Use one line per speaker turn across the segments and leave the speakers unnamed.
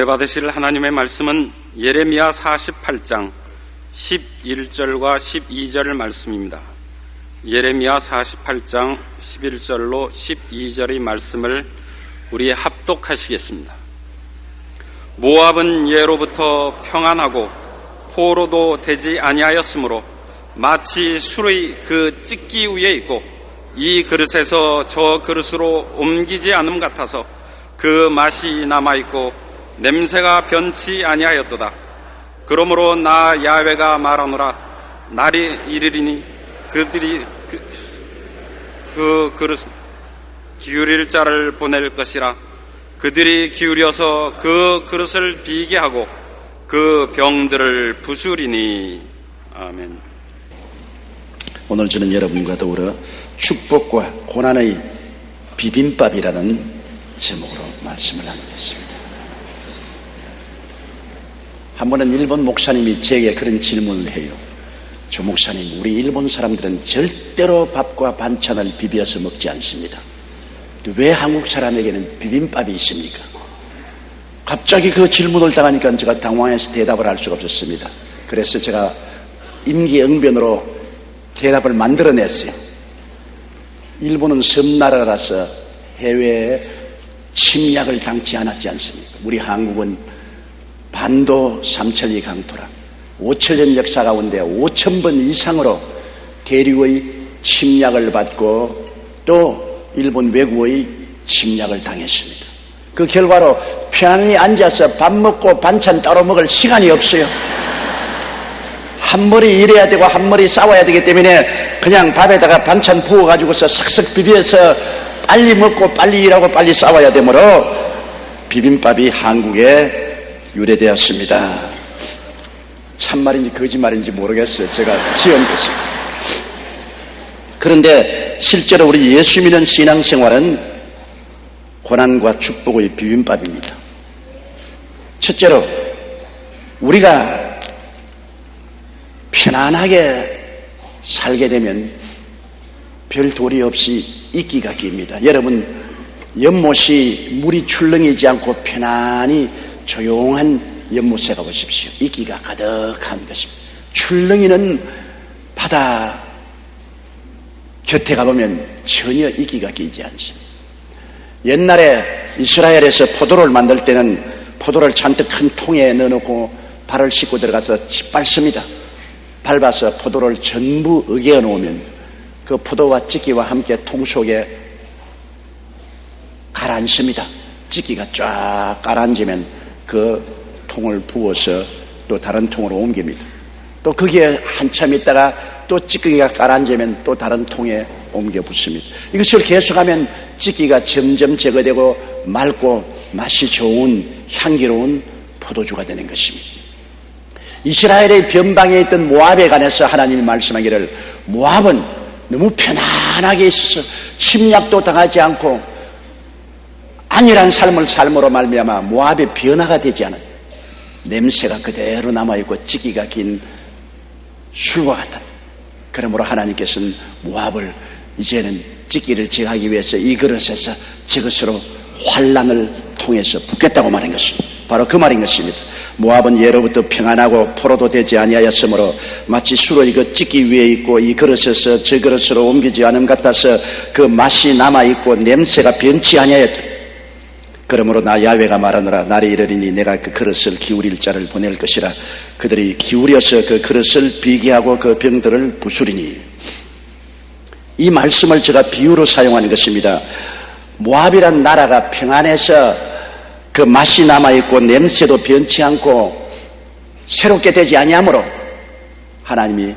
은혜 받으실 하나님의 말씀은 예레미야 48장 11절과 12절 말씀입니다. 예레미야 48장 11절로 12절의 말씀을 우리 합독하시겠습니다. 모압은 예로부터 평안하고 포로도 되지 아니하였으므로 마치 술의 그 찢기 위에 있고 이 그릇에서 저 그릇으로 옮기지 않음 같아서 그 맛이 남아있고 냄새가 변치 아니하였도다. 그러므로 나 야훼가 말하노라. 날이 이르리니 그들이 그 그릇 기울일 자를 보낼 것이라. 그들이 기울여서 그 그릇을 비게 하고 그 병들을 부수리니. 아멘.
오늘 저는 여러분과 더불어 축복과 고난의 비빔밥이라는 제목으로 말씀을 나누겠습니다. 한 번은 일본 목사님이 제게 그런 질문을 해요. 조 목사님, 우리 일본 사람들은 절대로 밥과 반찬을 비벼서 먹지 않습니다. 왜 한국 사람에게는 비빔밥이 있습니까? 갑자기 그 질문을 당하니까 제가 당황해서 대답을 할 수가 없었습니다. 그래서 제가 임기응변으로 대답을 만들어냈어요. 일본은 섬나라라서 해외에 침략을 당치 않았지 않습니까? 우리 한국은 반도 삼천리 강토라 5천년 역사 가운데 5,000번 이상으로 대륙의 침략을 받고 또 일본 외국의 침략을 당했습니다. 그 결과로 편안히 앉아서 밥 먹고 반찬 따로 먹을 시간이 없어요. 한 머리 일해야 되고 한 머리 싸워야 되기 때문에 그냥 밥에다가 반찬 부어가지고서 싹싹 비벼서 빨리 먹고 빨리 일하고 빨리 싸워야 되므로 비빔밥이 한국에 유래되었습니다. 참말인지 거짓말인지 모르겠어요. 제가 지은 것입니다. 그런데 실제로 우리 예수 믿는 신앙생활은 고난과 축복의 비빔밥입니다. 첫째로 우리가 편안하게 살게 되면 별 도리 없이 이끼가 깁니다. 여러분, 연못이 물이 출렁이지 않고 편안히 조용한 연못에 가보십시오. 이끼가 가득한 것입니다. 출렁이는 바다 곁에 가보면 전혀 이끼가 끼지 않습니다. 옛날에 이스라엘에서 포도를 만들 때는 포도를 잔뜩 큰 통에 넣어놓고 발을 씻고 들어가서 밟습니다. 밟아서 포도를 전부 으개어 놓으면 그 포도와 찢기와 함께 통 속에 가라앉습니다. 찢기가 쫙 가라앉으면 그 통을 부어서 또 다른 통으로 옮깁니다. 또 거기에 한참 있다가 또 찢기가 가라앉으면 또 다른 통에 옮겨 붓습니다. 이것을 계속하면 찢기가 점점 제거되고 맑고 맛이 좋은 향기로운 포도주가 되는 것입니다. 이스라엘의 변방에 있던 모압에 관해서 하나님이 말씀하기를 모압은 너무 편안하게 있어서 침략도 당하지 않고 안일한 삶을 삶으로 말미암아 모압이 변화가 되지 않은 냄새가 그대로 남아있고 찌기가 긴 술과 같다. 그러므로 하나님께서는 모압을 이제는 찌기를 제하기 위해서 이 그릇에서 저것으로 환난을 통해서 붓겠다고 말한 것입니다. 바로 그 말인 것입니다. 모압은 예로부터 평안하고 포로도 되지 아니하였으므로 마치 술의 그 찢기 위에 있고 이 그릇에서 저 그릇으로 옮기지 않음 같아서 그 맛이 남아있고 냄새가 변치 아니하였다. 그러므로 나 야훼가 말하노라. 날이 이르리니 내가 그 그릇을 기울일 자를 보낼 것이라. 그들이 기울여서 그 그릇을 비게 하고 그 병들을 부수리니. 이 말씀을 제가 비유로 사용하는 것입니다. 모압이란 나라가 평안해서 그 맛이 남아있고 냄새도 변치 않고 새롭게 되지 아니하므로 하나님이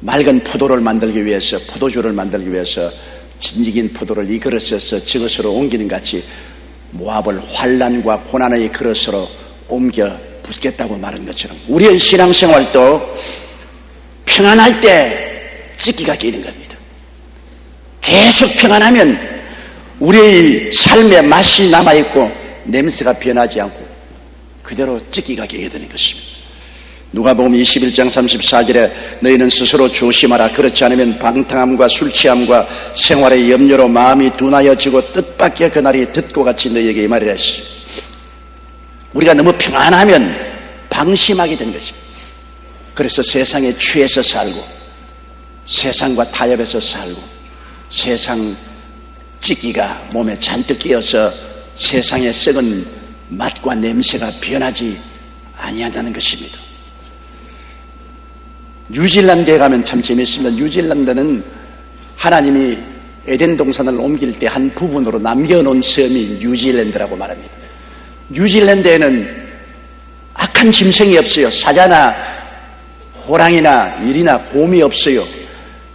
맑은 포도를 만들기 위해서 포도주를 만들기 위해서 진익인 포도를 이 그릇에서 저것으로 옮기는 같이 모압을 환난과 고난의 그릇으로 옮겨 붓겠다고 말한 것처럼 우리의 신앙생활도 평안할 때 찢기가 끼는 겁니다. 계속 평안하면 우리의 삶의 맛이 남아있고 냄새가 변하지 않고 그대로 찢기가 끼게 되는 것입니다. 누가복음 21장 34절에 너희는 스스로 조심하라. 그렇지 않으면 방탕함과 술취함과 생활의 염려로 마음이 둔하여지고 뜻밖의 그날이 듣고 같이 너희에게 이 말이라 했습니다. 우리가 너무 평안하면 방심하게 되는 것입니다. 그래서 세상에 취해서 살고 세상과 타협해서 살고 세상 찌기가 몸에 잔뜩 끼어서 세상의 썩은 맛과 냄새가 변하지 아니한다는 것입니다. 뉴질랜드에 가면 참 재밌습니다. 뉴질랜드는 하나님이 에덴 동산을 옮길 때 한 부분으로 남겨놓은 섬이 뉴질랜드라고 말합니다. 뉴질랜드에는 악한 짐승이 없어요. 사자나 호랑이나 일이나 곰이 없어요.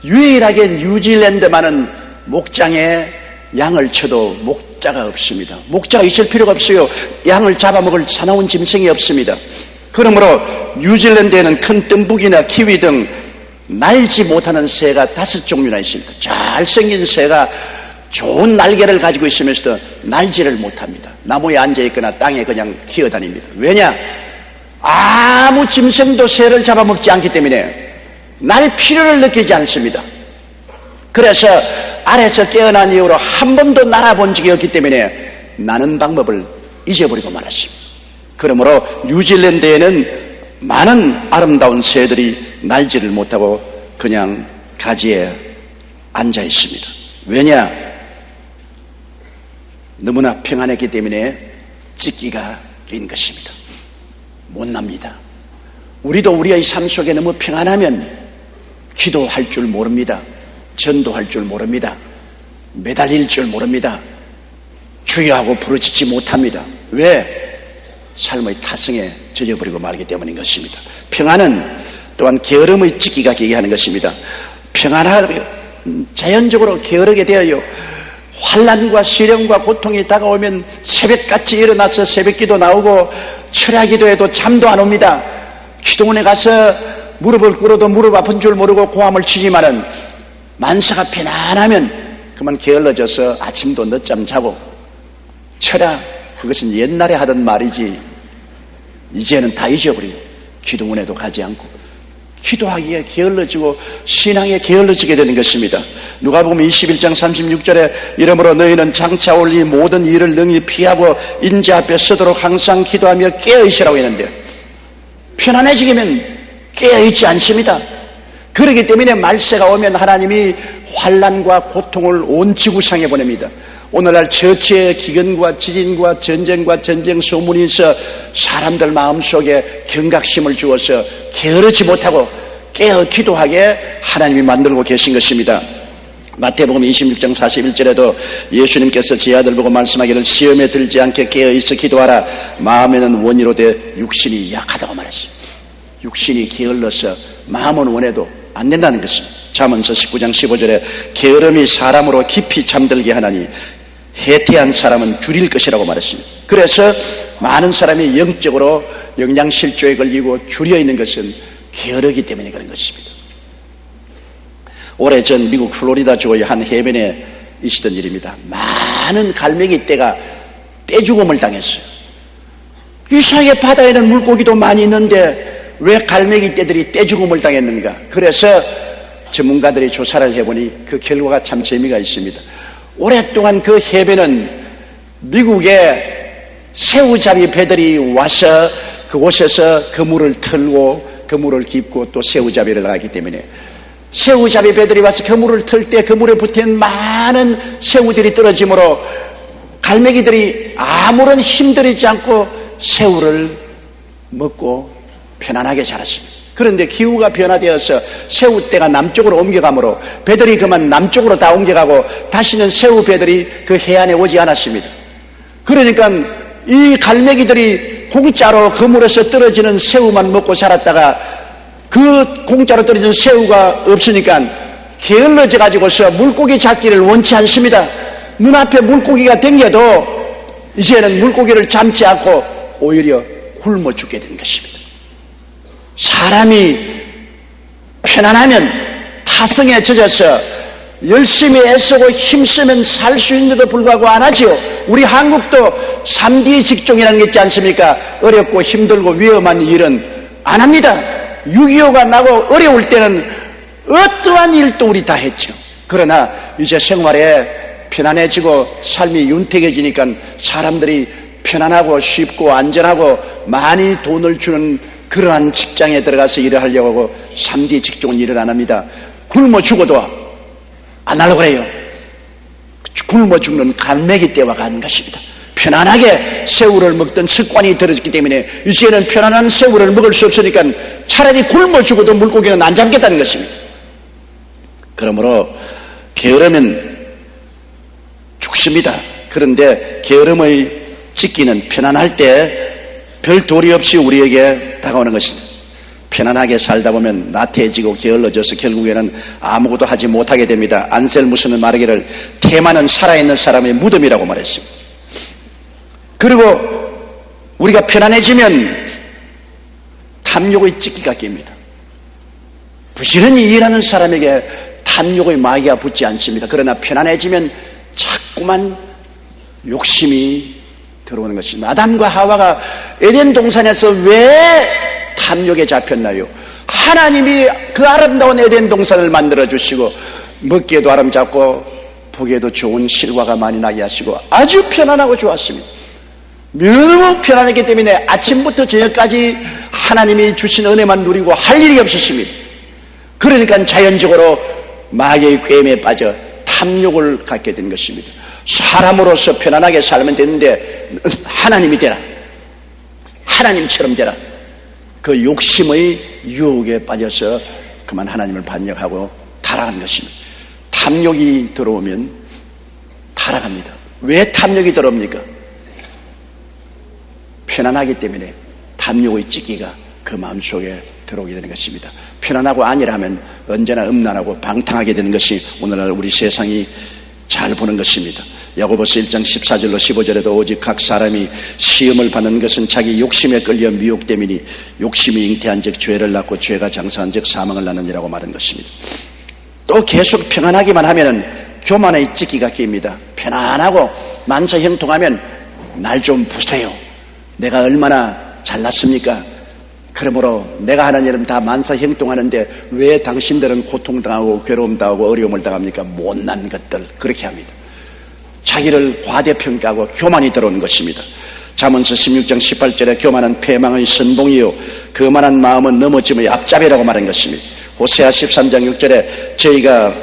유일하게 뉴질랜드만은 목장에 양을 쳐도 목자가 없습니다. 목자가 있을 필요가 없어요. 양을 잡아먹을 사나운 짐승이 없습니다. 그러므로 뉴질랜드에는 큰 뜸북이나 키위 등 날지 못하는 새가 5종류나 있습니다. 잘생긴 새가 좋은 날개를 가지고 있으면서도 날지를 못합니다. 나무에 앉아있거나 땅에 그냥 기어다닙니다. 왜냐? 아무 짐승도 새를 잡아먹지 않기 때문에 날 필요를 느끼지 않습니다. 그래서 아래서 깨어난 이후로 한 번도 날아본 적이 없기 때문에 나는 방법을 잊어버리고 말았습니다. 그러므로 뉴질랜드에는 많은 아름다운 새들이 날지를 못하고 그냥 가지에 앉아 있습니다. 왜냐? 너무나 평안했기 때문에 찢기가 낀 것입니다. 못납니다. 우리도 우리의 삶 속에 너무 평안하면 기도할 줄 모릅니다. 전도할 줄 모릅니다. 매달릴 줄 모릅니다. 주여하고 부르짖지 못합니다. 왜? 삶의 타성에 젖어버리고 말기 때문인 것입니다. 평안은 또한 게으름의 찢기가 끼게 하는 것입니다. 평안하게 자연적으로 게으르게 되어요. 환난과 시련과 고통이 다가오면 새벽같이 일어나서 새벽기도 나오고 철야기도해도 잠도 안 옵니다. 기도원에 가서 무릎을 꿇어도 무릎 아픈 줄 모르고 고함을 치지만은 만사가 편안하면 그만 게을러져서 아침도 늦잠 자고 철야 그것은 옛날에 하던 말이지 이제는 다 잊어버리고 기도원에도 가지 않고 기도하기에 게을러지고 신앙에 게을러지게 되는 것입니다. 누가복음 21장 36절에 이러므로 너희는 장차 올 이 모든 일을 능히 피하고 인자 앞에 서도록 항상 기도하며 깨어있으라고 했는데 편안해지면 깨어있지 않습니다. 그렇기 때문에 말세가 오면 하나님이 환난과 고통을 온 지구상에 보냅니다. 오늘날 처치의 기근과 지진과 전쟁과 전쟁 소문이 있어 사람들 마음속에 경각심을 주어서 게으르지 못하고 깨어 기도하게 하나님이 만들고 계신 것입니다. 마태복음 26장 41절에도 예수님께서 제 아들 보고 말씀하기를 시험에 들지 않게 깨어있어 기도하라. 마음에는 원이로되 육신이 약하다고 말했어요. 육신이 게을러서 마음은 원해도 안 된다는 것입니다. 잠언서 19장 15절에 게으름이 사람으로 깊이 잠들게 하나니 해태한 사람은 줄일 것이라고 말했습니다. 그래서 많은 사람이 영적으로 영양실조에 걸리고 줄여 있는 것은 게으르기 때문에 그런 것입니다. 오래전 미국 플로리다주의 한 해변에 있었던 일입니다. 많은 갈매기 떼가 떼죽음을 당했어요. 이상하게 바다에는 물고기도 많이 있는데 왜 갈매기 떼들이 떼죽음을 당했는가? 그래서 전문가들이 조사를 해보니 그 결과가 참 재미가 있습니다. 오랫동안 그 해변은 미국의 새우잡이 배들이 와서 그곳에서 그물을 틀고 그물을 깁고 또 새우잡이를 나가기 때문에 새우잡이 배들이 와서 그물을 틀 때 그물에 붙은 많은 새우들이 떨어지므로 갈매기들이 아무런 힘들이지 않고 새우를 먹고 편안하게 자랐습니다. 그런데 기후가 변화되어서 새우떼가 남쪽으로 옮겨가므로 배들이 그만 남쪽으로 다 옮겨가고 다시는 새우 배들이 그 해안에 오지 않았습니다. 그러니까 이 갈매기들이 공짜로 그물에서 떨어지는 새우만 먹고 살았다가 그 공짜로 떨어지는 새우가 없으니까 게을러져 가지고서 물고기 잡기를 원치 않습니다. 눈앞에 물고기가 댕겨도 이제는 물고기를 잡지 않고 오히려 굶어 죽게 된 것입니다. 사람이 편안하면 타성에 젖어서 열심히 애쓰고 힘쓰면 살 수 있는데도 불구하고 안 하지요. 우리 한국도 3D 직종이라는 게 있지 않습니까? 어렵고 힘들고 위험한 일은 안 합니다. 6.25가 나고 어려울 때는 어떠한 일도 우리 다 했죠. 그러나 이제 생활에 편안해지고 삶이 윤택해지니까 사람들이 편안하고 쉽고 안전하고 많이 돈을 주는 그러한 직장에 들어가서 일을 하려고 하고 3D 직종은 일을 안 합니다. 굶어 죽어도 안 하려고 해요. 굶어 죽는 갈매기 떼와 같은 것입니다. 편안하게 새우를 먹던 습관이 들어졌기 때문에 이제는 편안한 새우를 먹을 수 없으니까 차라리 굶어 죽어도 물고기는 안 잡겠다는 것입니다. 그러므로 게으르면 죽습니다. 그런데 게으름의 찢기는 편안할 때 별 도리 없이 우리에게 다가오는 것입니다. 편안하게 살다 보면 나태해지고 게을러져서 결국에는 아무것도 하지 못하게 됩니다. 안셀무스는 말하기를 테마는 살아있는 사람의 무덤이라고 말했습니다. 그리고 우리가 편안해지면 탐욕의 찢기가 낍니다. 부지런히 일하는 사람에게 탐욕의 마귀가 붙지 않습니다. 그러나 편안해지면 자꾸만 욕심이 들어오는 것입니다. 아담과 하와가 에덴 동산에서 왜 탐욕에 잡혔나요? 하나님이 그 아름다운 에덴 동산을 만들어 주시고 먹기에도 아름답고 보기에도 좋은 실과가 많이 나게 하시고 아주 편안하고 좋았습니다. 너무 편안했기 때문에 아침부터 저녁까지 하나님이 주신 은혜만 누리고 할 일이 없으십니다. 그러니까 자연적으로 마귀의 꾀임에 빠져 탐욕을 갖게 된 것입니다. 사람으로서 편안하게 살면 되는데 하나님이 되라, 하나님처럼 되라, 그 욕심의 유혹에 빠져서 그만 하나님을 반역하고 타락한 것입니다. 탐욕이 들어오면 타락합니다. 왜 탐욕이 들어옵니까? 편안하기 때문에 탐욕의 찢기가 그 마음속에 들어오게 되는 것입니다. 편안하고 안일하면 언제나 음란하고 방탕하게 되는 것이 오늘날 우리 세상이 잘 보는 것입니다. 야고보서 1장 14절로 15절에도 오직 각 사람이 시험을 받는 것은 자기 욕심에 끌려 미혹됨이니 욕심이 잉태한 즉 죄를 낳고 죄가 장사한 즉 사망을 낳느니라고 말한 것입니다. 또 계속 평안하기만 하면은 교만의 찢기가 낍니다. 편안하고 만사형통하면 날 좀 보세요. 내가 얼마나 잘났습니까? 그러므로 내가 하는 일은 다 만사형통하는데 왜 당신들은 고통당하고 괴로움당하고 어려움을 당합니까? 못난 것들, 그렇게 합니다. 자기를 과대평가하고 교만이 들어오는 것입니다. 잠언서 16장 18절에 교만은 패망의 선봉이요 거만한 마음은 넘어짐의 앞잡이라고 말한 것입니다. 호세아 13장 6절에 저희가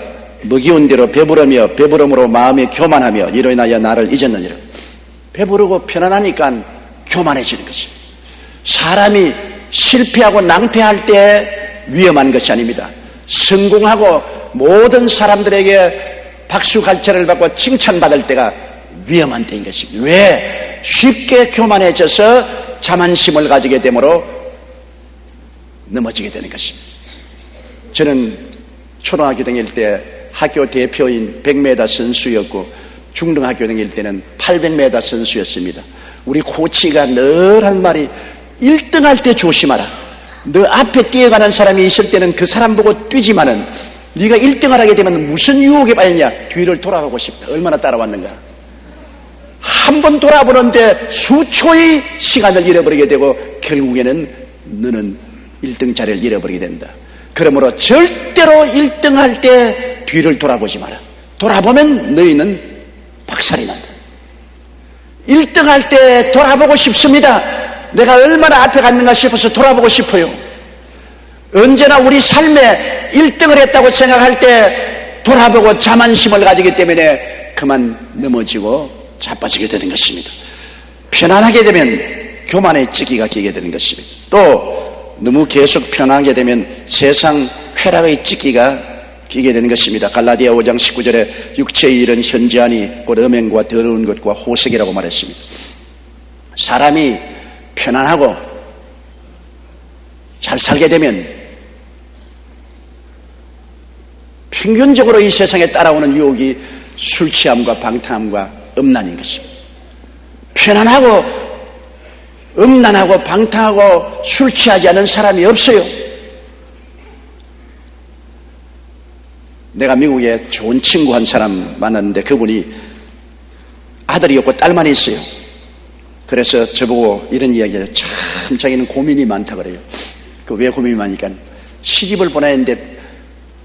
먹이온 대로 배부르며 배부름으로 마음이 교만하며 이로 인하여 나를 잊었느니라. 배부르고 편안하니까 교만해지는 것입니다. 사람이 실패하고 낭패할 때 위험한 것이 아닙니다. 성공하고 모든 사람들에게 박수 갈채를 받고 칭찬받을 때가 위험한 때인 것입니다. 왜? 쉽게 교만해져서 자만심을 가지게 되므로 넘어지게 되는 것입니다. 저는 초등학교 다닐 때 학교 대표인 100m 선수였고 중등학교 다닐 때는 800m 선수였습니다. 우리 코치가 늘 한 말이 1등 할 때 조심하라. 너 앞에 뛰어가는 사람이 있을 때는 그 사람 보고 뛰지만은 네가 1등을 하게 되면 무슨 유혹에 빠졌냐? 뒤를 돌아가고 싶다. 얼마나 따라왔는가? 한 번 돌아보는데 수초의 시간을 잃어버리게 되고 결국에는 너는 1등 자리를 잃어버리게 된다. 그러므로 절대로 1등 할 때 뒤를 돌아보지 마라. 돌아보면 너희는 박살이 난다. 1등 할 때 돌아보고 싶습니다. 내가 얼마나 앞에 갔는가 싶어서 돌아보고 싶어요. 언제나 우리 삶에 1등을 했다고 생각할 때 돌아보고 자만심을 가지기 때문에 그만 넘어지고 자빠지게 되는 것입니다. 편안하게 되면 교만의 찌기가 끼게 되는 것입니다. 또 너무 계속 편하게 되면 세상 쾌락의 찌기가 끼게 되는 것입니다. 갈라디아 5장 19절에 육체의 일은 현저하니 곧 음행과 더러운 것과 호색이라고 말했습니다. 사람이 편안하고 잘 살게 되면 평균적으로 이 세상에 따라오는 유혹이 술 취함과 방탕함과 음란인 것입니다. 편안하고 음란하고 방탕하고 술 취하지 않은 사람이 없어요. 내가 미국에 좋은 친구 한 사람 만났는데 그분이 아들이 없고 딸만 있어요. 그래서 저보고 이런 이야기해요. 참 자기는 고민이 많다 그래요. 왜 고민이 많으니까 시집을 보내는데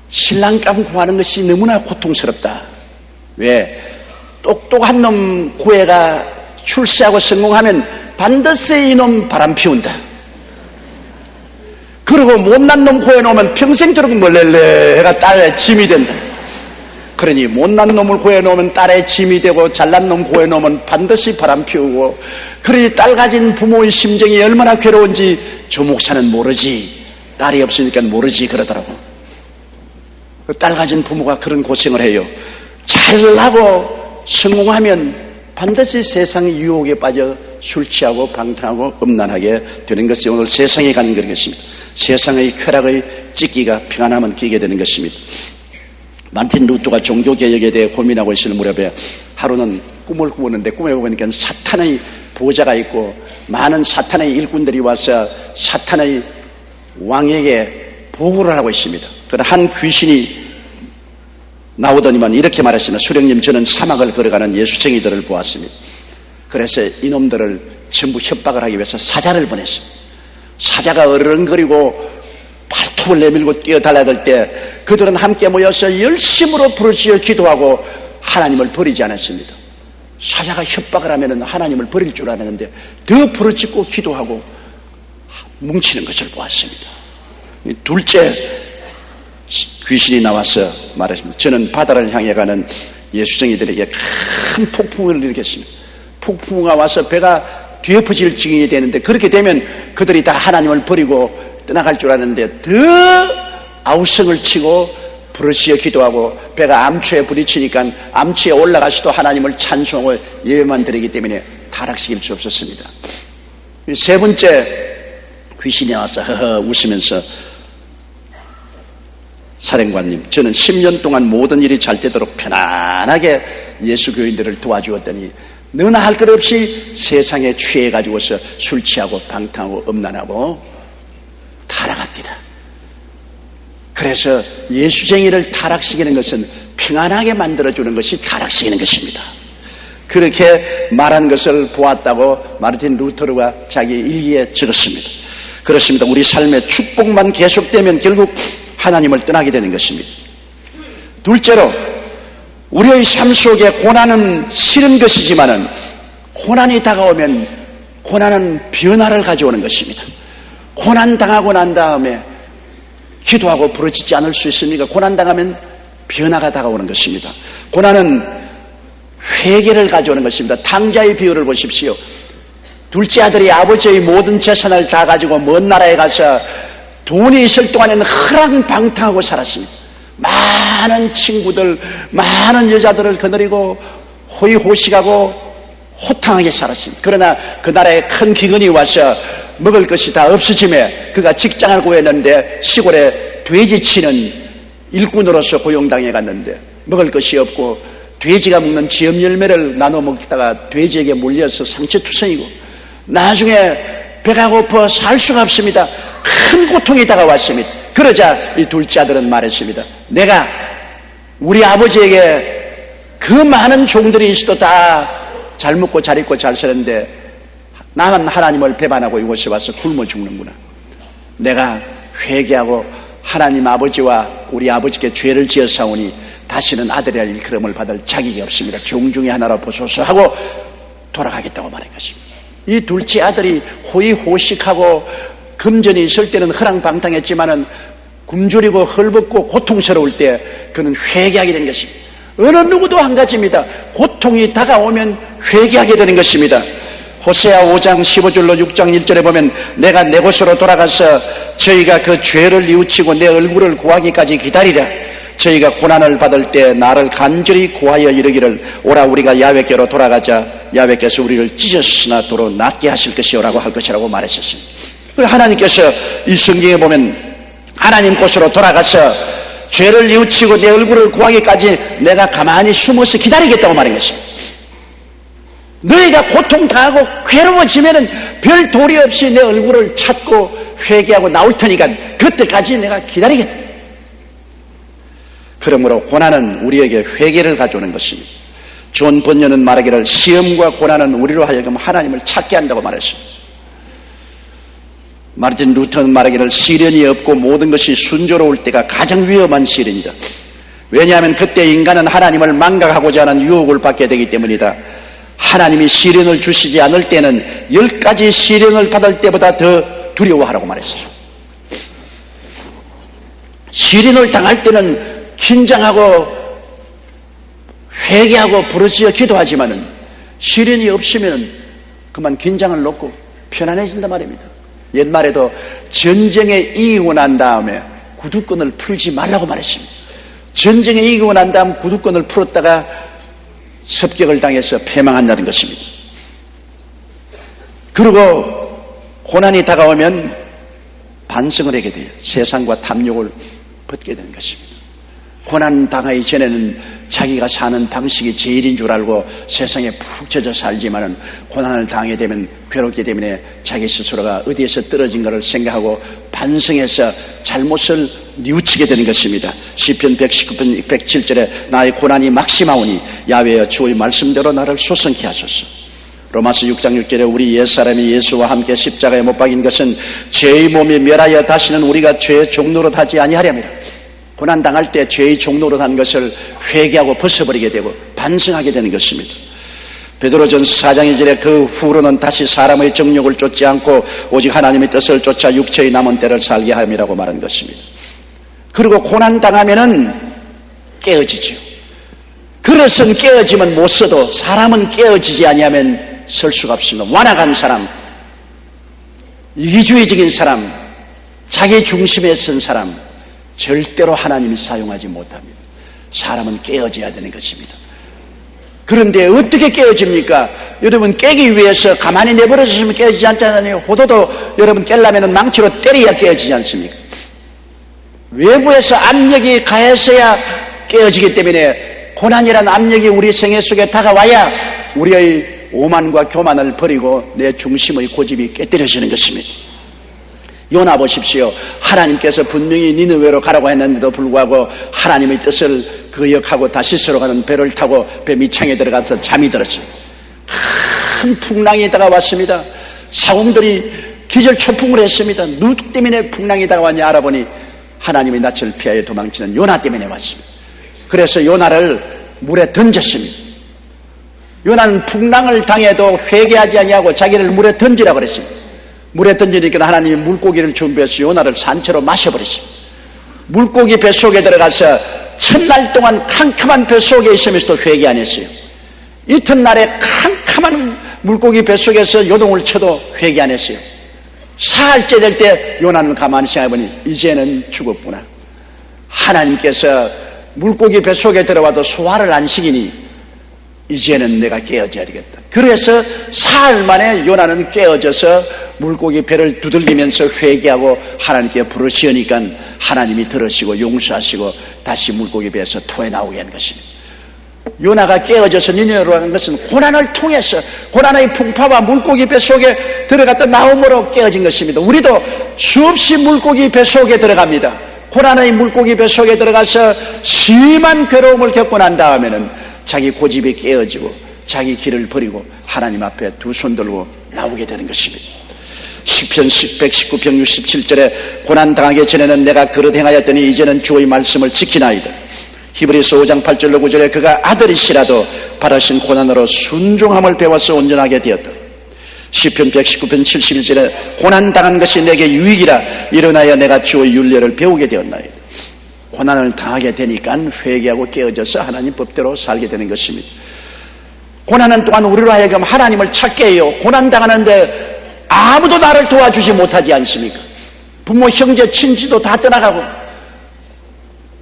신랑감 구하는 것이 너무나 고통스럽다. 왜? 똑똑한 놈 구애가 출세하고 성공하면 반드시 이놈 바람 피운다. 그리고 못난 놈 구해놓으면 평생도록 멀렐레가 딸의 짐이 된다. 그러니 못난 놈을 구해놓으면 딸의 짐이 되고 잘난 놈 구해놓으면 반드시 바람 피우고, 그러니 딸 가진 부모의 심정이 얼마나 괴로운지 조 목사는 모르지, 딸이 없으니까 모르지 그러더라고. 딸 가진 부모가 그런 고생을 해요. 잘나고 성공하면 반드시 세상의 유혹에 빠져 술 취하고 방탕하고 음란하게 되는 것이 오늘 세상에 가는 것입니다. 세상의 쾌락의 찢기가 평안하면 끼게 되는 것입니다. 마틴 루터가 종교개혁에 대해 고민하고 있을 무렵에 하루는 꿈을 꾸었는데, 꿈에 보니까 사탄의 보좌가 있고 많은 사탄의 일꾼들이 와서 사탄의 왕에게 보고를 하고 있습니다. 그러다 한 귀신이 나오더니만 이렇게 말했습니다. 수령님, 저는 사막을 걸어가는 예수쟁이들을 보았습니다. 그래서 이놈들을 전부 협박을 하기 위해서 사자를 보냈습니다. 사자가 어르렁거리고 발톱을 내밀고 뛰어달라들 때 그들은 함께 모여서 열심으로 부르짖어 기도하고 하나님을 버리지 않았습니다. 사자가 협박을 하면 하나님을 버릴 줄 알았는데 더 부르짖고 기도하고 뭉치는 것을 보았습니다. 둘째 귀신이 나와서 말했습니다. 저는 바다를 향해 가는 예수쟁이들에게 큰 폭풍을 일으켰습니다. 폭풍우가 와서 배가 뒤엎어질 지경이 되는데, 그렇게 되면 그들이 다 하나님을 버리고 떠나갈 줄 아는데 더 아우성을 치고 부르짖어 기도하고 배가 암초에 부딪히니까 암초에 올라가서도 하나님을 찬송하고 예배만 드리기 때문에 타락시킬 수 없었습니다. 세 번째 귀신이 나와서 허허 웃으면서, 사령관님, 저는 10년 동안 모든 일이 잘 되도록 편안하게 예수 교인들을 도와주었더니 너나 할 것 없이 세상에 취해가지고서 술 취하고 방탕하고 음란하고 타락합니다. 그래서 예수쟁이를 타락시키는 것은 평안하게 만들어주는 것이 타락시키는 것입니다. 그렇게 말한 것을 보았다고 마르틴 루터가 자기 일기에 적었습니다. 그렇습니다. 우리 삶의 축복만 계속되면 결국 하나님을 떠나게 되는 것입니다. 둘째로, 우리의 삶 속에 고난은 싫은 것이지만은 고난이 다가오면 고난은 변화를 가져오는 것입니다. 고난 당하고 난 다음에 기도하고 부르짖지 않을 수 있습니까? 고난 당하면 변화가 다가오는 것입니다. 고난은 회개를 가져오는 것입니다. 탕자의 비유를 보십시오. 둘째 아들이 아버지의 모든 재산을 다 가지고 먼 나라에 가서 돈이 있을 동안에는 허랑방탕하고 살았습니다. 많은 친구들, 많은 여자들을 거느리고 호의호식하고 호탕하게 살았습니다. 그러나 그 나라에 큰 기근이 와서 먹을 것이 다 없어짐에 그가 직장을 구했는데 시골에 돼지치는 일꾼으로서 고용당해 갔는데 먹을 것이 없고 돼지가 먹는 지엄 열매를 나눠 먹다가 돼지에게 물려서 상처투성이고 나중에 배가 고파 살 수가 없습니다. 큰 고통이 다가왔습니다. 그러자 이 둘째 아들은 말했습니다. 내가 우리 아버지에게 그 많은 종들이 있어도 다 잘 먹고 잘 입고 잘 사는데 나만 하나님을 배반하고 이곳에 와서 굶어 죽는구나. 내가 회개하고 하나님 아버지와 우리 아버지께 죄를 지었사오니 다시는 아들이라 일컬음을 받을 자격이 없습니다. 종 중에 하나로 보소서 하고 돌아가겠다고 말한 것입니다. 이 둘째 아들이 호의호식하고 금전이 있을 때는 허랑방탕했지만은 굶주리고 헐벗고 고통스러울 때 그는 회개하게 된 것입니다. 어느 누구도 한 가지입니다. 고통이 다가오면 회개하게 되는 것입니다. 호세아 5장 15절로 6장 1절에 보면 내가 내 곳으로 돌아가서 저희가 그 죄를 뉘우치고 내 얼굴을 구하기까지 기다리라. 저희가 고난을 받을 때 나를 간절히 구하여 이르기를 오라 우리가 야훼께로 돌아가자. 야훼께서 우리를 찢었으나 도로 낫게 하실 것이오라고 할 것이라고 말했었습니다. 하나님께서 이 성경에 보면 하나님 곳으로 돌아가서 죄를 뉘우치고 내 얼굴을 구하기까지 내가 가만히 숨어서 기다리겠다고 말한 것입니다. 너희가 고통당하고 괴로워지면은 별 도리 없이 내 얼굴을 찾고 회개하고 나올 테니까 그때까지 내가 기다리겠다. 그러므로 고난은 우리에게 회개를 가져오는 것입니다. 존 번연은 말하기를 시험과 고난은 우리로 하여금 하나님을 찾게 한다고 말했습니다. 마르틴 루터는 말하기를 시련이 없고 모든 것이 순조로울 때가 가장 위험한 시련이다. 왜냐하면 그때 인간은 하나님을 망각하고자 하는 유혹을 받게 되기 때문이다. 하나님이 시련을 주시지 않을 때는 10가지 시련을 받을 때보다 더 두려워하라고 말했어요. 시련을 당할 때는 긴장하고 회개하고 부르짖어 기도하지만은 시련이 없으면 그만 긴장을 놓고 편안해진단 말입니다. 옛말에도 전쟁에 이기고 난 다음에 구두끈을 풀지 말라고 말했습니다. 전쟁에 이기고 난 다음 구두끈을 풀었다가 습격을 당해서 패망한다는 것입니다. 그리고 고난이 다가오면 반성을 하게 돼요. 세상과 탐욕을 벗게 되는 것입니다. 고난 당하기 전에는 자기가 사는 방식이 제일인 줄 알고 세상에 푹 젖어 살지만은 고난을 당하게 되면 괴롭기 때문에 자기 스스로가 어디에서 떨어진 것을 생각하고 반성해서 잘못을 뉘우치게 되는 것입니다. 시편 119편 107절에 나의 고난이 막심하오니 야훼여 주의 말씀대로 나를 소성케 하소서. 로마서 6장 6절에 우리 옛사람이 예수와 함께 십자가에 못 박인 것은 죄의 몸이 멸하여 다시는 우리가 죄의 종노릇 하지 아니하렵니다. 고난당할 때 죄의 종노릇 한 것을 회개하고 벗어버리게 되고 반성하게 되는 것입니다. 베드로전서 4장 2절에 그 후로는 다시 사람의 정욕을 쫓지 않고 오직 하나님의 뜻을 쫓아 육체의 남은 때를 살게 함이라고 말한 것입니다. 그리고 고난당하면은 깨어지죠. 그릇은 깨어지면 못 써도 사람은 깨어지지 아니하면 설 수가 없습니다. 완악한 사람, 이기주의적인 사람, 자기 중심에 선 사람 절대로 하나님이 사용하지 못합니다. 사람은 깨어져야 되는 것입니다. 그런데 어떻게 깨어집니까? 여러분 깨기 위해서 가만히 내버려주시면 깨어지지 않잖아요. 호도도 여러분 깨려면 망치로 때려야 깨어지지 않습니까? 외부에서 압력이 가해서야 깨어지기 때문에 고난이라는 압력이 우리 생애 속에 다가와야 우리의 오만과 교만을 버리고 내 중심의 고집이 깨뜨려지는 것입니다. 요나 보십시오. 하나님께서 분명히 니느웨로 가라고 했는데도 불구하고 하나님의 뜻을 거역하고 다시스로 가는 배를 타고 배 밑창에 들어가서 잠이 들었어요. 큰 풍랑이 다가왔습니다. 사공들이 기절초풍을 했습니다. 누구 때문에 풍랑이 다가왔냐 알아보니 하나님의 낯을 피하여 도망치는 요나 때문에 왔습니다. 그래서 요나를 물에 던졌습니다. 요나는 풍랑을 당해도 회개하지 아니하고 자기를 물에 던지라고 그랬습니다. 물에 던지니까 하나님이 물고기를 준비해서 요나를 산채로 마셔버렸습니다. 물고기 뱃속에 들어가서 첫날 동안 캄캄한 뱃속에 있으면서도 회개 안 했어요. 이튿날에 캄캄한 물고기 뱃속에서 요동을 쳐도 회개 안 했어요. 사흘째 될 때 요나는 가만히 생각해보니 이제는 죽었구나. 하나님께서 물고기 뱃속에 들어와도 소화를 안 시키니 이제는 내가 깨어져야 되겠다. 그래서 사흘 만에 요나는 깨어져서 물고기 배를 두들기면서 회개하고 하나님께 부르시니까 하나님이 들으시고 용서하시고 다시 물고기 배에서 토해 나오게 한 것입니다. 요나가 깨어져서 니느웨로 가는 것은 고난을 통해서 고난의 풍파와 물고기 뱃속에 들어갔다 나옴으로 깨어진 것입니다. 우리도 수없이 물고기 뱃속에 들어갑니다. 고난의 물고기 뱃속에 들어가서 심한 괴로움을 겪고 난 다음에는 자기 고집이 깨어지고 자기 길을 버리고 하나님 앞에 두 손 들고 나오게 되는 것입니다. 시편 119편 67절에 고난당하기 전에는 내가 그릇 행하였더니 이제는 주의 말씀을 지키나이다. 히브리서 5장 8절로 9절에 그가 아들이시라도 받으신 고난으로 순종함을 배워서 온전하게 되었다. 시편 119편 71절에 고난당한 것이 내게 유익이라 일어나야 내가 주의 윤례를 배우게 되었나이다. 고난을 당하게 되니까 회개하고 깨어져서 하나님 법대로 살게 되는 것입니다. 고난은 또한 우리로 하여금 하나님을 찾게 해요. 고난당하는데 아무도 나를 도와주지 못하지 않습니까? 부모, 형제, 친지도 다 떠나가고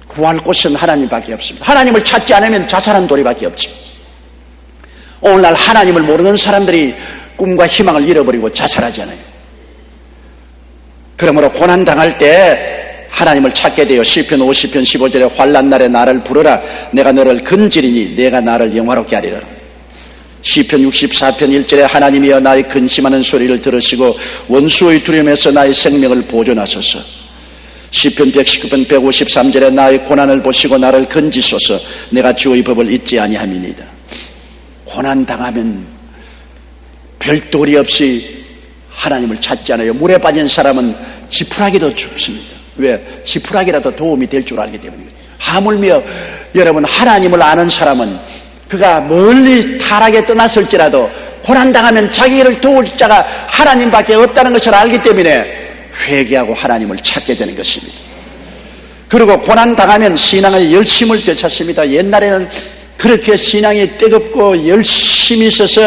구할 곳은 하나님밖에 없습니다. 하나님을 찾지 않으면 자살한 도리밖에 없죠. 오늘날 하나님을 모르는 사람들이 꿈과 희망을 잃어버리고 자살하잖아요. 그러므로 고난당할 때 하나님을 찾게 되어 시편 50편 15절에 환난 날에 나를 부르라 내가 너를 건지리니 내가 나를 영화롭게 하리라. 시편 64편 1절에 하나님이여 나의 근심하는 소리를 들으시고 원수의 두려움에서 나의 생명을 보존하소서. 시편 119편 153절에 나의 고난을 보시고 나를 건지소서. 내가 주의 법을 잊지 아니함이니이다. 고난당하면 별도리 없이 하나님을 찾지 않아요. 물에 빠진 사람은 지푸라기도 줍습니다. 왜? 지푸라기라도 도움이 될 줄 알기 때문입니다. 하물며 여러분 하나님을 아는 사람은 그가 멀리 타락에 떠났을지라도 고난당하면 자기를 도울 자가 하나님밖에 없다는 것을 알기 때문에 회개하고 하나님을 찾게 되는 것입니다. 그리고 고난당하면 신앙의 열심을 되찾습니다. 옛날에는 그렇게 신앙이 뜨겁고 열심히 있어서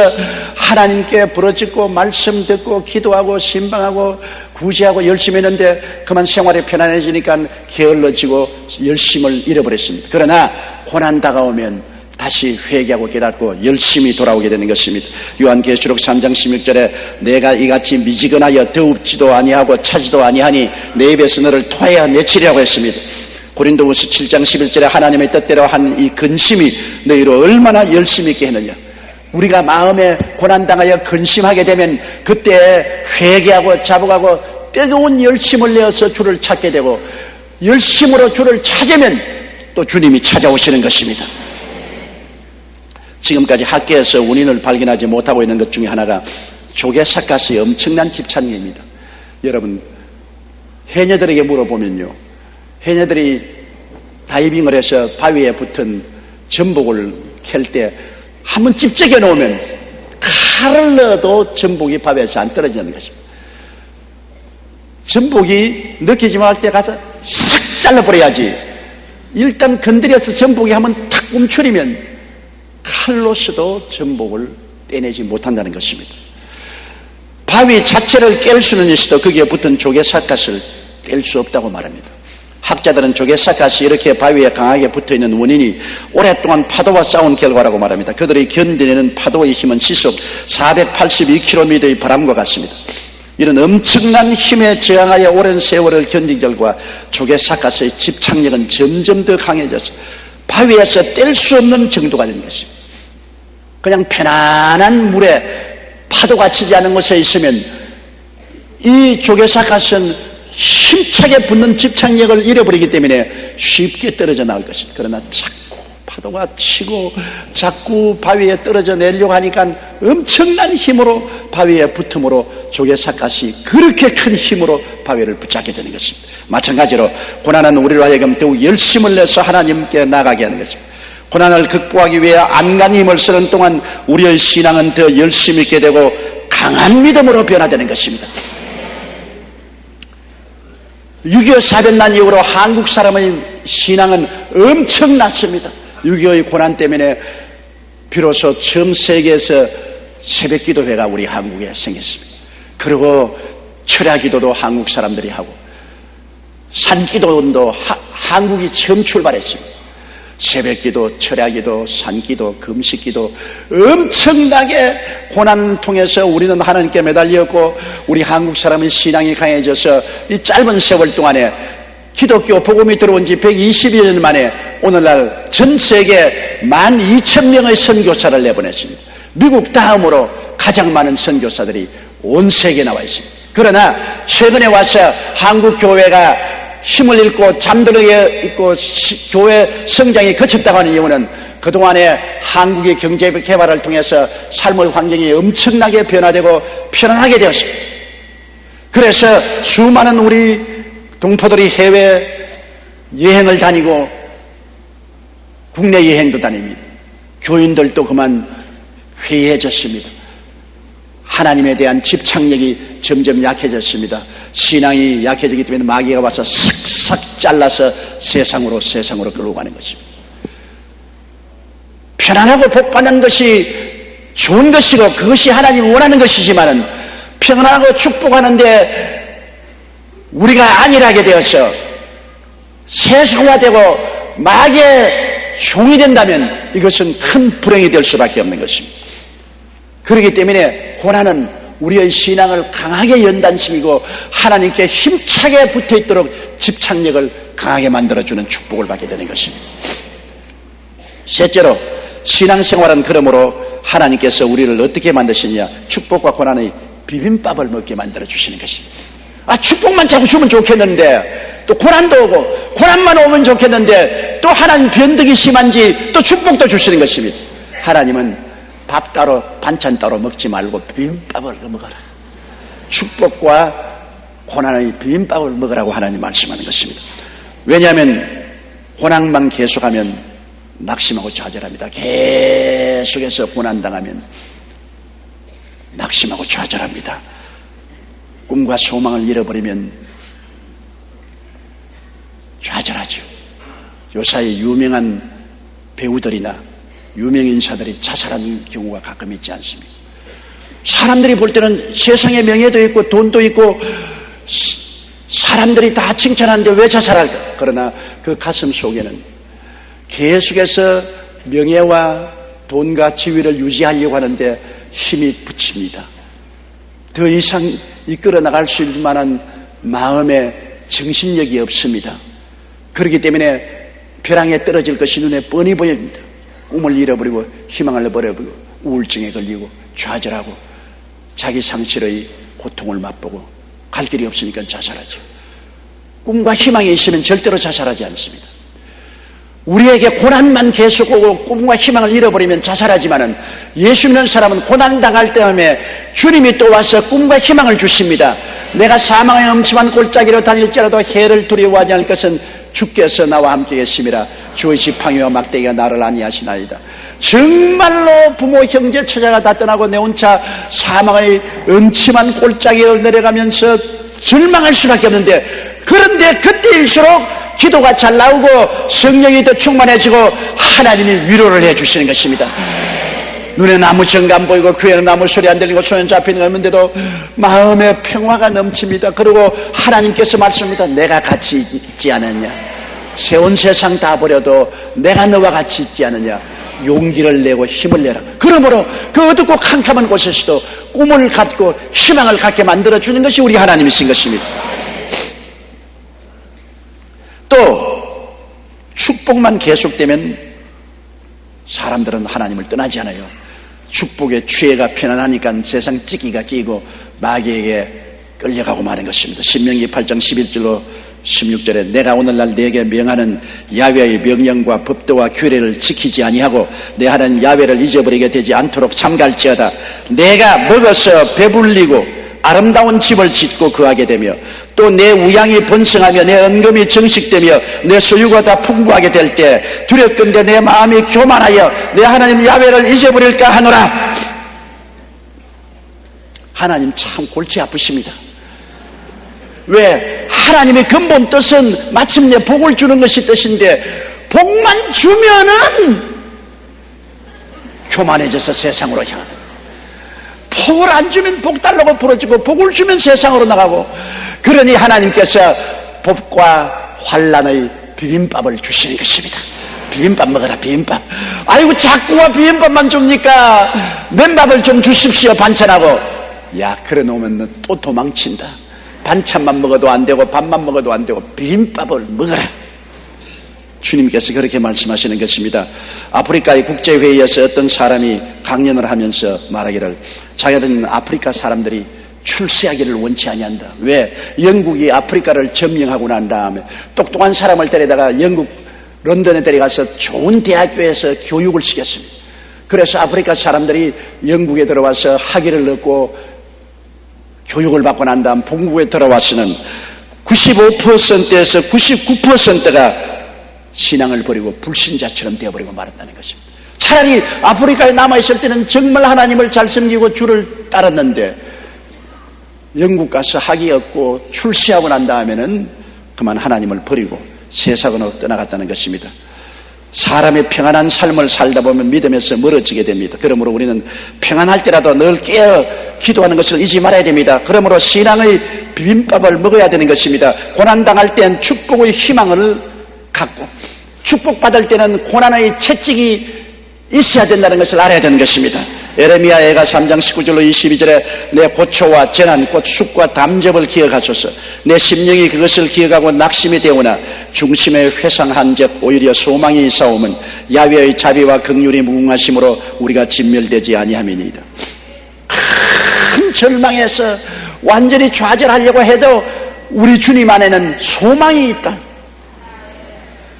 하나님께 부르짖고 말씀 듣고 기도하고 신방하고 구제하고 열심히 했는데 그만 생활이 편안해지니까 게을러지고 열심을 잃어버렸습니다. 그러나 고난 다가오면 다시 회개하고 깨닫고 열심히 돌아오게 되는 것입니다. 요한계시록 3장 16절에 내가 이같이 미지근하여 더웁지도 아니하고 차지도 아니하니 내 입에서 너를 토하여 내치리라고 했습니다. 고린도후서 7장 11절에 하나님의 뜻대로 한 이 근심이 너희로 얼마나 열심히 있게 했느냐. 우리가 마음에 고난당하여 근심하게 되면 그때 회개하고 자복하고 뜨거운 열심을 내어서 주를 찾게 되고 열심으로 주를 찾으면 또 주님이 찾아오시는 것입니다. 지금까지 학계에서 원인을 발견하지 못하고 있는 것 중에 하나가 조개삿갓의 엄청난 집착력입니다. 여러분, 해녀들에게 물어보면요, 해녀들이 다이빙을 해서 바위에 붙은 전복을 캘 때 한번 집적해 놓으면 칼을 넣어도 전복이 바위에서 안 떨어지는 것입니다. 전복이 느끼지만 할 때 가서 싹 잘라버려야지. 일단 건드려서 전복이 한번 탁 움츠리면 칼로서도 전복을 떼내지 못한다는 것입니다. 바위 자체를 깰 수는 있어도 거기에 붙은 조개삿갓을 뗄 수 없다고 말합니다. 학자들은 조개삿갓이 이렇게 바위에 강하게 붙어있는 원인이 오랫동안 파도와 싸운 결과라고 말합니다. 그들이 견디내는 파도의 힘은 시속 482km의 바람과 같습니다. 이런 엄청난 힘에 저항하여 오랜 세월을 견딘 결과 조개삿갓의 집착력은 점점 더 강해져서 바위에서 뗄 수 없는 정도가 된 것입니다. 그냥 편안한 물에 파도가 치지 않은 곳에 있으면 이 조개삿갓은 힘차게 붙는 집착력을 잃어버리기 때문에 쉽게 떨어져 나올 것입니다. 그러나 자꾸 파도가 치고 자꾸 바위에 떨어져 내려고 하니까 엄청난 힘으로 바위에 붙음으로 조개삿갓이 그렇게 큰 힘으로 바위를 붙잡게 되는 것입니다. 마찬가지로 고난은 우리로 하여금 더욱 열심을 내서 하나님께 나가게 하는 것입니다. 고난을 극복하기 위해 안간히 힘을 쓰는 동안 우리의 신앙은 더 열심히 있게 되고 강한 믿음으로 변화되는 것입니다. 6.25 사변난 이후로 한국 사람의 신앙은 엄청났습니다. 6.25의 고난 때문에 비로소 처음 세계에서 새벽기도회가 우리 한국에 생겼습니다. 그리고 철야기도도 한국 사람들이 하고 산기도도 한국이 처음 출발했습니다. 새벽기도, 철야기도, 산기도, 금식기도 엄청나게 고난을 통해서 우리는 하나님께 매달렸고 우리 한국 사람의 신앙이 강해져서 이 짧은 세월 동안에 기독교 복음이 들어온 지 120여 년 만에 오늘날 전 세계 12,000명의 선교사를 내보냈습니다. 미국 다음으로 가장 많은 선교사들이 온 세계에 나와 있습니다. 그러나 최근에 와서 한국 교회가 힘을 잃고 잠들어 있고 교회 성장이 거쳤다고 하는 이유는 그동안에 한국의 경제 개발을 통해서 삶의 환경이 엄청나게 변화되고 편안하게 되었습니다. 그래서 수많은 우리 동포들이 해외 여행을 다니고 국내 여행도 다닙니다. 교인들도 그만 회의해졌습니다. 하나님에 대한 집착력이 점점 약해졌습니다. 신앙이 약해지기 때문에 마귀가 와서 싹싹 잘라서 세상으로 끌고 가는 것입니다. 편안하고 복받는 것이 좋은 것이고 그것이 하나님이 원하는 것이지만은 평안하고 축복하는데 우리가 안일하게 되어서 세속화되고 마귀의 종이 된다면 이것은 큰 불행이 될 수밖에 없는 것입니다. 그렇기 때문에 고난은 우리의 신앙을 강하게 연단시키고 하나님께 힘차게 붙어있도록 집착력을 강하게 만들어주는 축복을 받게 되는 것입니다. 셋째로 신앙생활은 그러므로 하나님께서 우리를 어떻게 만드시느냐, 축복과 고난의 비빔밥을 먹게 만들어주시는 것입니다. 축복만 자꾸 주면 좋겠는데 또 고난도 오고 고난만 오면 좋겠는데 또 하나님 변덕이 심한지 또 축복도 주시는 것입니다. 하나님은 밥 따로 반찬 따로 먹지 말고 비빔밥을 먹어라. 축복과 고난의 비빔밥을 먹으라고 하나님 말씀하는 것입니다. 왜냐하면 고난만 계속하면 낙심하고 좌절합니다. 계속해서 고난당하면 낙심하고 좌절합니다. 꿈과 소망을 잃어버리면 좌절하죠. 요사이 유명한 배우들이나 유명 인사들이 자살하는 경우가 가끔 있지 않습니까? 사람들이 볼 때는 세상에 명예도 있고 돈도 있고 사람들이 다 칭찬하는데 왜 자살할까? 그러나 그 가슴 속에는 계속해서 명예와 돈과 지위를 유지하려고 하는데 힘이 붙입니다. 더 이상 이끌어 나갈 수 있을 만한 마음의 정신력이 없습니다. 그렇기 때문에 벼랑에 떨어질 것이 눈에 뻔히 보입니다. 꿈을 잃어버리고 희망을 잃어버리고 우울증에 걸리고 좌절하고 자기 상실의 고통을 맛보고 갈 길이 없으니까 자살하죠. 꿈과 희망이 있으면 절대로 자살하지 않습니다. 우리에게 고난만 계속 오고 꿈과 희망을 잃어버리면 자살하지만은 예수 믿는 사람은 고난 당할 때에 주님이 또 와서 꿈과 희망을 주십니다. 내가 사망의 엄침한 골짜기로 다닐지라도 해를 두려워하지 않을 것은 주께서 나와 함께 계심이라. 주의 지팡이와 막대기가 나를 안위하시나이다. 정말로 부모 형제 처자가 다 떠나고 내 혼자 사망의 엄침한 골짜기를 내려가면서 절망할 수밖에 없는데, 그런데 그때일수록 기도가 잘 나오고 성령이 더 충만해지고 하나님이 위로를 해주시는 것입니다. 눈에는 아무 정감 안 보이고 귀에는 아무 소리 안 들리고 손에 잡히는 거 없는데도 마음에 평화가 넘칩니다. 그리고 하나님께서 말씀합니다. 내가 같이 있지 않느냐? 새 온 세상 다 버려도 내가 너와 같이 있지 않느냐? 용기를 내고 힘을 내라. 그러므로 그 어둡고 캄캄한 곳에서도 꿈을 갖고 희망을 갖게 만들어주는 것이 우리 하나님이신 것입니다. 또 축복만 계속되면 사람들은 하나님을 떠나지 않아요. 축복의 취해가 편안하니까 세상 찌기가 끼고 마귀에게 끌려가고 마는 것입니다. 신명기 8장 11절로 16절에 내가 오늘날 네게 명하는 야훼의 명령과 법도와 규례를 지키지 아니하고 내 하나님 야훼를 잊어버리게 되지 않도록 삼갈지어다. 내가 먹어서 배불리고 아름다운 집을 짓고 거하게 되며 또 내 우양이 번성하며 내 은금이 정식되며 내 소유가 다 풍부하게 될 때 두렵건대 내 마음이 교만하여 내 하나님 야훼를 잊어버릴까 하노라. 하나님 참 골치 아프십니다. 왜? 하나님의 근본 뜻은 마침내 복을 주는 것이 뜻인데 복만 주면은 교만해져서 세상으로 향하는, 복을 안 주면 복 달라고 부러지고 복을 주면 세상으로 나가고, 그러니 하나님께서 복과 환난의 비빔밥을 주시는 것입니다. 비빔밥 먹어라, 비빔밥. 아이고 자꾸와 비빔밥만 줍니까? 맨밥을 좀 주십시오, 반찬하고. 야, 그래 놓으면 또 도망친다. 반찬만 먹어도 안 되고 밥만 먹어도 안 되고 비빔밥을 먹어라. 주님께서 그렇게 말씀하시는 것입니다. 아프리카의 국제회의에서 어떤 사람이 강연을 하면서 말하기를, 자기들은 아프리카 사람들이 출세하기를 원치 아니한다. 왜? 영국이 아프리카를 점령하고 난 다음에 똑똑한 사람을 데려다가 영국 런던에 데려가서 좋은 대학교에서 교육을 시켰습니다. 그래서 아프리카 사람들이 영국에 들어와서 학위를 얻고 교육을 받고 난 다음 본국에 들어와서는 95%에서 99%가 신앙을 버리고 불신자처럼 되어버리고 말았다는 것입니다. 차라리 아프리카에 남아있을 때는 정말 하나님을 잘 섬기고 주를 따랐는데 영국 가서 학위 얻고 출세하고 난 다음에는 그만 하나님을 버리고 세상으로 떠나갔다는 것입니다. 사람의 평안한 삶을 살다 보면 믿음에서 멀어지게 됩니다. 그러므로 우리는 평안할 때라도 늘 깨어 기도하는 것을 잊지 말아야 됩니다. 그러므로 신앙의 비빔밥을 먹어야 되는 것입니다. 고난당할 땐 축복의 희망을 갖고, 축복받을 때는 고난의 채찍이 있어야 된다는 것을 알아야 되는 것입니다. 에레미야 애가 3장 19절로 22절에 내 고초와 재난 곧 쑥과 담접을 기억하소서. 내 심령이 그것을 기억하고 낙심이 되오나 중심에 회상한 적 오히려 소망이 있사오면 야훼의 자비와 긍휼이 무궁하심으로 우리가 진멸되지 아니함이니이다. 큰 절망에서 완전히 좌절하려고 해도 우리 주님 안에는 소망이 있다.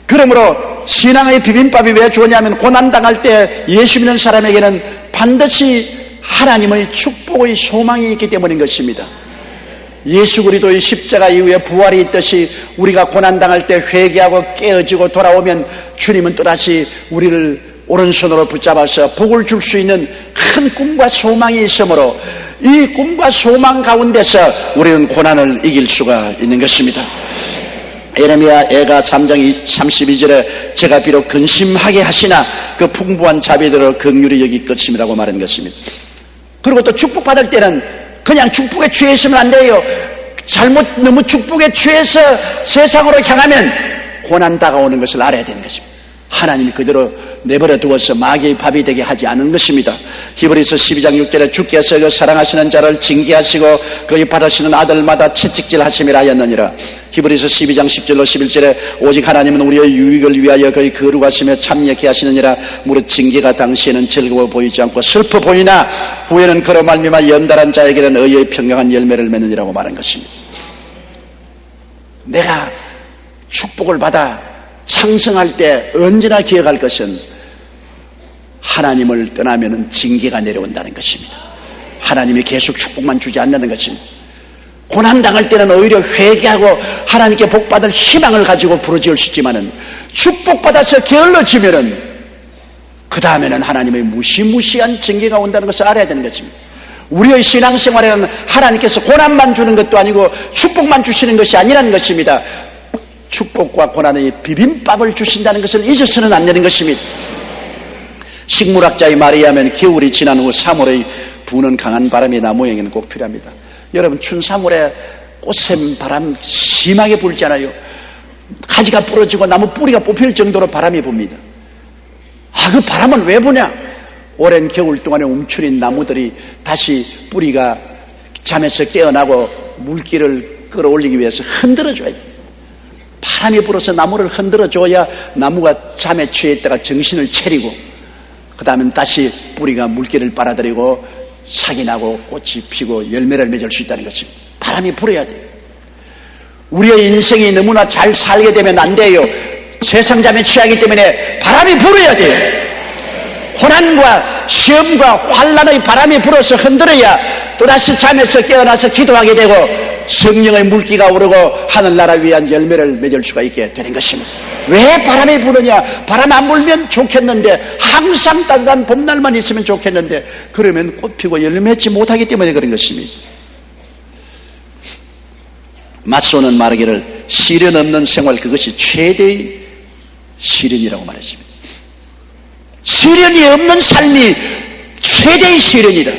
그러므로 신앙의 비빔밥이 왜 좋냐면 고난당할 때 예수 믿는 사람에게는 반드시 하나님의 축복의 소망이 있기 때문인 것입니다. 예수 그리스도의 십자가 이후에 부활이 있듯이 우리가 고난당할 때 회개하고 깨어지고 돌아오면 주님은 또다시 우리를 오른손으로 붙잡아서 복을 줄 수 있는 큰 꿈과 소망이 있으므로 이 꿈과 소망 가운데서 우리는 고난을 이길 수가 있는 것입니다. 예레미야 애가 3장 32절에 제가 비록 근심하게 하시나 그 풍부한 자비대로 긍휼히 여길 것임이라고 말한 것입니다. 그리고 또 축복받을 때는 그냥 축복에 취해 있으면 안 돼요. 너무 축복에 취해서 세상으로 향하면 고난 다가오는 것을 알아야 되는 것입니다. 하나님이 그대로 내버려 두어서 마귀의 밥이 되게 하지 않은 것입니다. 히브리서 12장 6절에 주께서 그 사랑하시는 자를 징계하시고 그의 받으시는 아들마다 채찍질 하심이라 하였느니라. 히브리서 12장 10절로 11절에 오직 하나님은 우리의 유익을 위하여 그의 거룩하시며 참여케 하시느니라. 무릇 징계가 당시에는 즐거워 보이지 않고 슬퍼 보이나 후에는 그로 말미암아 연달한 자에게는 의의 평강한 열매를 맺느니라고 말한 것입니다. 내가 축복을 받아 창성할 때 언제나 기억할 것은 하나님을 떠나면 징계가 내려온다는 것입니다. 하나님이 계속 축복만 주지 않는다는 것입니다. 고난당할 때는 오히려 회개하고 하나님께 복받을 희망을 가지고 부르짖을 수 있지만은 축복받아서 게을러지면은 그 다음에는 하나님의 무시무시한 징계가 온다는 것을 알아야 되는 것입니다. 우리의 신앙생활에는 하나님께서 고난만 주는 것도 아니고 축복만 주시는 것이 아니라는 것입니다. 축복과 고난의 비빔밥을 주신다는 것을 잊어서는 안 되는 것입니다. 식물학자의 말에 의하면 겨울이 지난 후 3월의 부는 강한 바람이 나무에게는 꼭 필요합니다. 여러분 춘 3월에 꽃샘 바람 심하게 불잖아요. 가지가 부러지고 나무 뿌리가 뽑힐 정도로 바람이 붑니다. 그 바람은 왜 부냐? 오랜 겨울 동안에 움츠린 나무들이 다시 뿌리가 잠에서 깨어나고 물기를 끌어올리기 위해서 흔들어줘야 돼요. 바람이 불어서 나무를 흔들어줘야 나무가 잠에 취해 있다가 정신을 차리고 그 다음엔 다시 뿌리가 물기를 빨아들이고 sak이 나고 꽃이 피고 열매를 맺을 수 있다는 것입니다. 바람이 불어야 돼요. 우리의 인생이 너무나 잘 살게 되면 안 돼요. 세상 잠에 취하기 때문에 바람이 불어야 돼요. 고난과 시험과 환난의 바람이 불어서 흔들어야 또다시 잠에서 깨어나서 기도하게 되고 성령의 물기가 오르고 하늘나라 위한 열매를 맺을 수가 있게 되는 것입니다. 왜 바람이 부느냐? 바람 안 불면 좋겠는데, 항상 따뜻한 봄날만 있으면 좋겠는데 그러면 꽃 피고 열매 맺지 못하기 때문에 그런 것입니다. 맞소는 말하기를 시련 없는 생활 그것이 최대의 시련이라고 말했습니다. 시련이 없는 삶이 최대의 시련이다.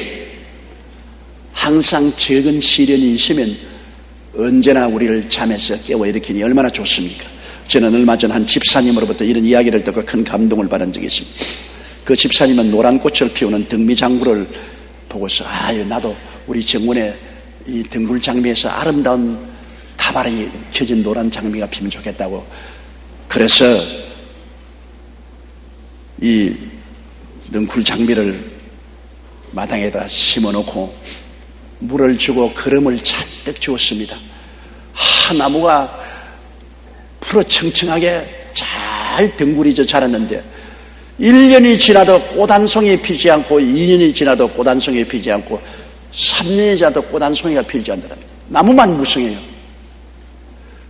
항상 적은 시련이 있으면 언제나 우리를 잠에서 깨워 일으키니 얼마나 좋습니까? 저는 얼마 전 한 집사님으로부터 이런 이야기를 듣고 큰 감동을 받은 적이 있습니다. 그 집사님은 노란 꽃을 피우는 등미장구를 보고서 나도 우리 정원에 이 등굴 장미에서 아름다운 다발이 켜진 노란 장미가 피면 좋겠다고, 그래서 이 등굴 장미를 마당에다 심어놓고 물을 주고 거름을 잔뜩 주었습니다. 나무가 푸르청청하게 잘 등굴이 자랐는데 1년이 지나도 꽃 한 송이 피지 않고 2년이 지나도 꽃 한 송이 피지 않고 3년이 지나도 꽃 한 송이가 피지 않더랍니다. 나무만 무성해요.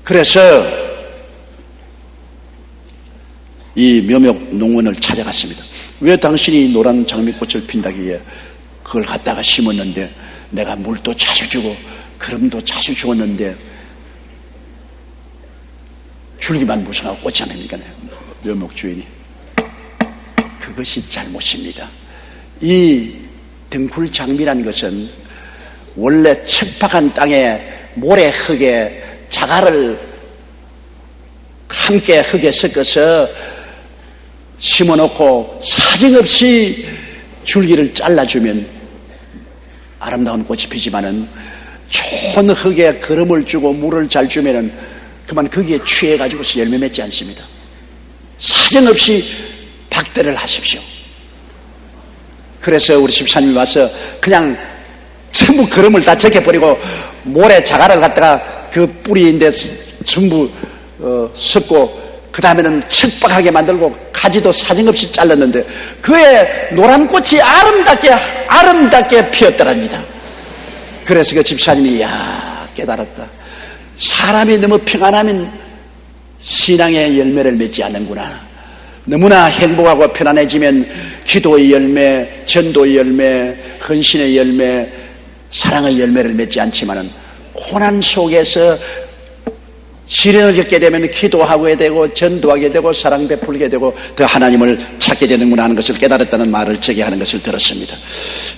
그래서 이 묘목 농원을 찾아갔습니다. 왜 당신이 노란 장미꽃을 핀다기에 그걸 갖다가 심었는데 내가 물도 자주 주고 거름도 자주 주었는데 줄기만 무성하고 꽃이 안 핍니까? 묘목 주인이. 그것이 잘못입니다. 이 등굴 장미란 것은 원래 척박한 땅에 모래 흙에 자갈을 함께 흙에 섞어서 심어놓고 사정없이 줄기를 잘라주면 아름다운 꽃이 피지만은 좋은 흙에 거름을 주고 물을 잘 주면은 그만 거기에 취해가지고서 열매 맺지 않습니다. 사정없이 박대를 하십시오. 그래서 우리 집사님이 와서 그냥 전부 거름을 다 적혀버리고 모래 자갈을 갖다가 그 뿌리인데 전부 섞고 그 다음에는 척박하게 만들고 가지도 사정없이 잘랐는데 그의 노란 꽃이 아름답게 피었더랍니다. 그래서 그 집사님이 깨달았다. 사람이 너무 평안하면 신앙의 열매를 맺지 않는구나. 너무나 행복하고 편안해지면 기도의 열매, 전도의 열매, 헌신의 열매, 사랑의 열매를 맺지 않지만은 고난 속에서 시련을 겪게 되면 기도하게 되고 전도하게 되고 사랑 베풀게 되고 더 하나님을 찾게 되는구나 하는 것을 깨달았다는 말을 제게 하는 것을 들었습니다.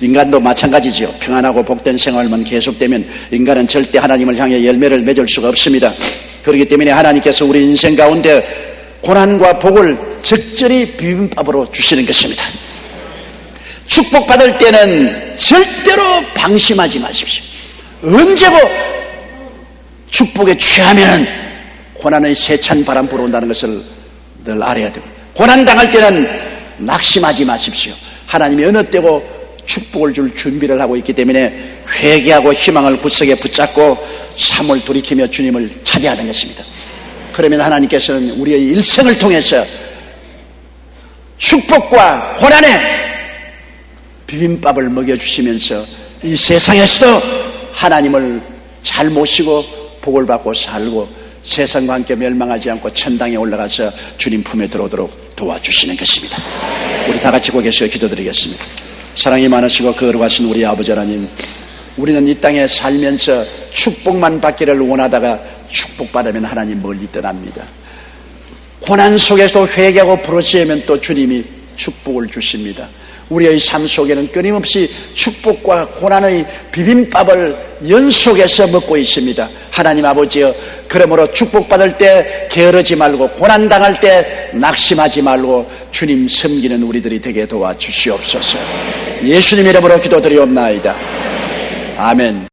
인간도 마찬가지죠. 평안하고 복된 생활만 계속되면 인간은 절대 하나님을 향해 열매를 맺을 수가 없습니다. 그렇기 때문에 하나님께서 우리 인생 가운데 고난과 복을 적절히 비빔밥으로 주시는 것입니다. 축복받을 때는 절대로 방심하지 마십시오. 언제고 축복에 취하면 고난의 세찬 바람 불어온다는 것을 늘 알아야 되고, 고난당할 때는 낙심하지 마십시오. 하나님이 어느 때고 축복을 줄 준비를 하고 있기 때문에 회개하고 희망을 굳세게 붙잡고 삶을 돌이키며 주님을 찾아야 하는 것입니다. 그러면 하나님께서는 우리의 일생을 통해서 축복과 고난의 비빔밥을 먹여주시면서 이 세상에서도 하나님을 잘 모시고 복을 받고 살고 세상과 함께 멸망하지 않고 천당에 올라가서 주님 품에 들어오도록 도와주시는 것입니다. 우리 다 같이 고개서 기도드리겠습니다. 사랑이 많으시고 거룩하신 우리 아버지 하나님, 우리는 이 땅에 살면서 축복만 받기를 원하다가 축복받으면 하나님 멀리 떠납니다. 고난 속에서도 회개하고 부르짖으면 또 주님이 축복을 주십니다. 우리의 삶 속에는 끊임없이 축복과 고난의 비빔밥을 연속해서 먹고 있습니다. 하나님 아버지여, 그러므로 축복받을 때 게으르지 말고 고난당할 때 낙심하지 말고 주님 섬기는 우리들이 되게 도와주시옵소서. 예수님 이름으로 기도드리옵나이다. 아멘.